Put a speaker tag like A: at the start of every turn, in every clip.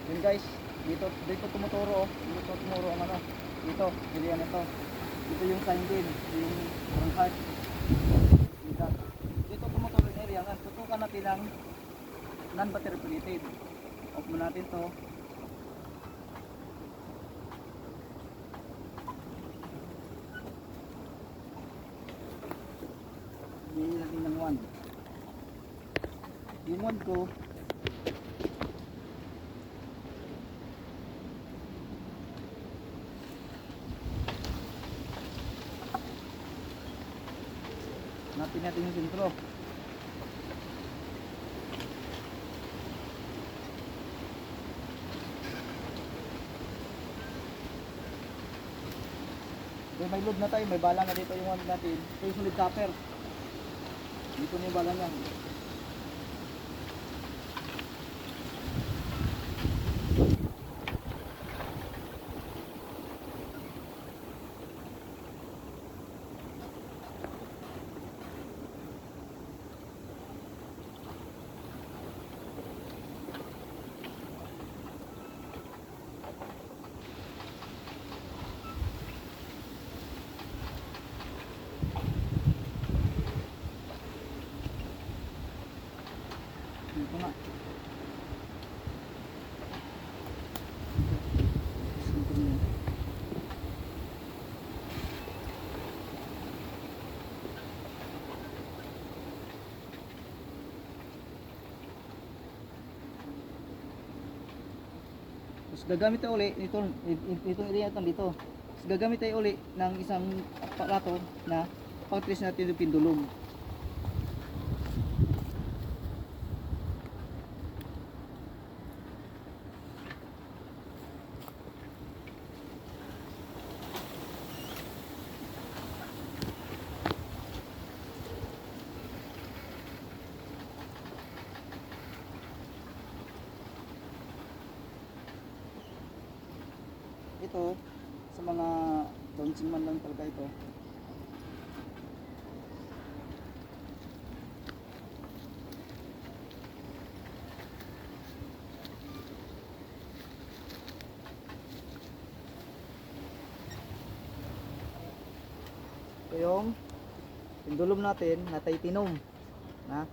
A: Yun guys, dito tumuturo oh. Dito tumuro ang ano. Dito, area nito. Dito yung sign din, yung parang heart. Dito tumuturo yung area. Ngayon, tutukan natin ang non-battery operated. Off mo natin to. Bigyan natin ng 1. Yung 1 ko, hanapin natin yung sentro. Okay, may load na tayo, may bala na dito yung one natin. Ito yung solid copper. Dito na yung bala niya. Dito nga. Tapos gagamit tayo uli itong area natin dito. Tapos gagamit tayo uli ng isang aparato na pang-trace natin yung pindulog. Ito sa mga bouncing man lang talaga ito. Ito yung pendulum natin na titanium na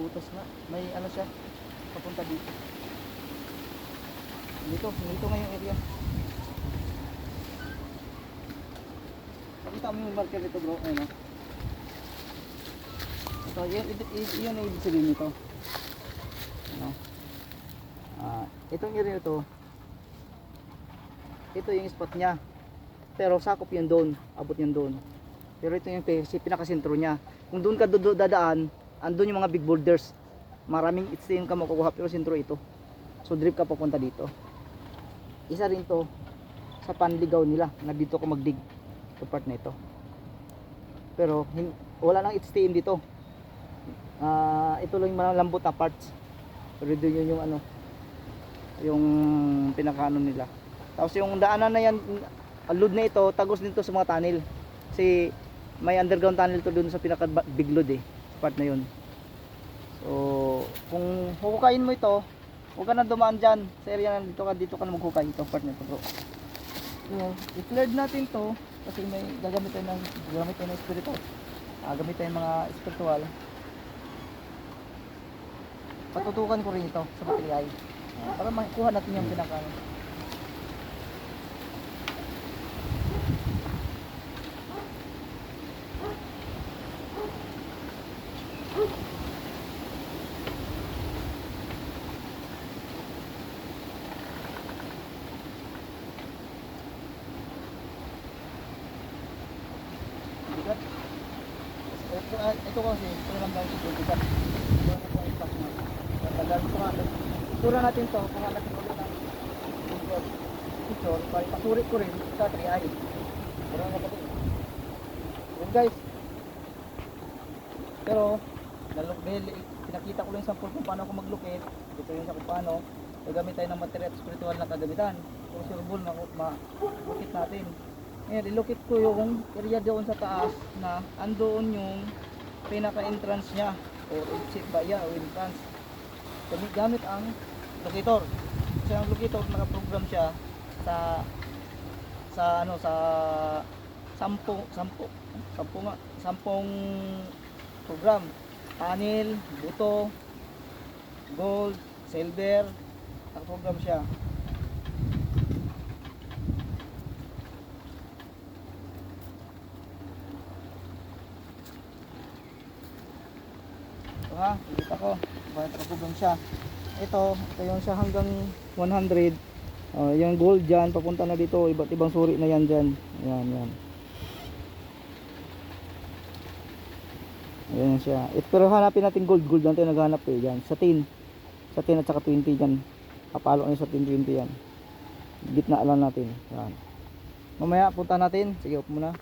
A: butas na. May ano siya papunta dito. Dito nga yung area. Pakita mo yung marker nito bro. Ayun o. Ito, yun ang ibig sabihin nito. Ano? Itong area ito, ito yung spot niya. Pero sakop yun doon. Abot yun doon. Pero ito yung pinakasentro niya. Kung doon ka dadaan, andun yung mga big boulders. Maraming itsin ka makukuha pero sentro ito. So drip ka papunta dito. Isa rin to sa panligaw nila na dito ko magdig sa part na ito. Pero wala nang itsin dito. Ito lang yung malambot na parts. Pero doon yun yung ano, yung pinakaano nila. Tapos yung daanan na yan, load na ito, tagos dito sa mga tunnel. Kasi may underground tunnel to doon sa pinaka big load part na yun. So kung hukukain mo ito, huwag ka na dumaan dyan sa area na dito ka na maghukay ito part na ito bro. So i-cleared natin to kasi may gagamit tayo ng spiritual. Gamit tayo mga spiritual. Patutukan ko rin ito sa baterya para makuha natin yung pinaka ito kasi, ito lang daw siguro. Ito na po ang stock na. Tagal ito nga. Tura natin to, kung natin ulit ng picture, pasuri ko rin sa 3i. Pero nga pati. Yun guys. Pero, dahil pinakita ko lang sa sample kung paano ako maglukit. Ito yung sa kung paano. Gagamit tayo ng material at spiritual na kagamitan. Kung surbol, malukit natin. Ngayon, ilukit ko yung area doon sa taas na andoon yung pinaka-entrance niya o exit ba o entrance. Gamit ang locator. Kasi ang locator naka-program siya sa sampung program. Panel, buto, gold, silver, naka-program siya. Ito ha, kita ko bakit naka-program siya. Ito yung siya hanggang 100. Yung gold dyan papunta na dito, iba't ibang suri na yan dyan. Yan. Ayan siya. Pero hanapin natin gold lang tayo naghanap eh. Yan, sa 10 at saka 20 dyan. Kapalo na sa 10-20 yan. Gitna lang natin. Yan. Mamaya punta natin. Sige, upo muna.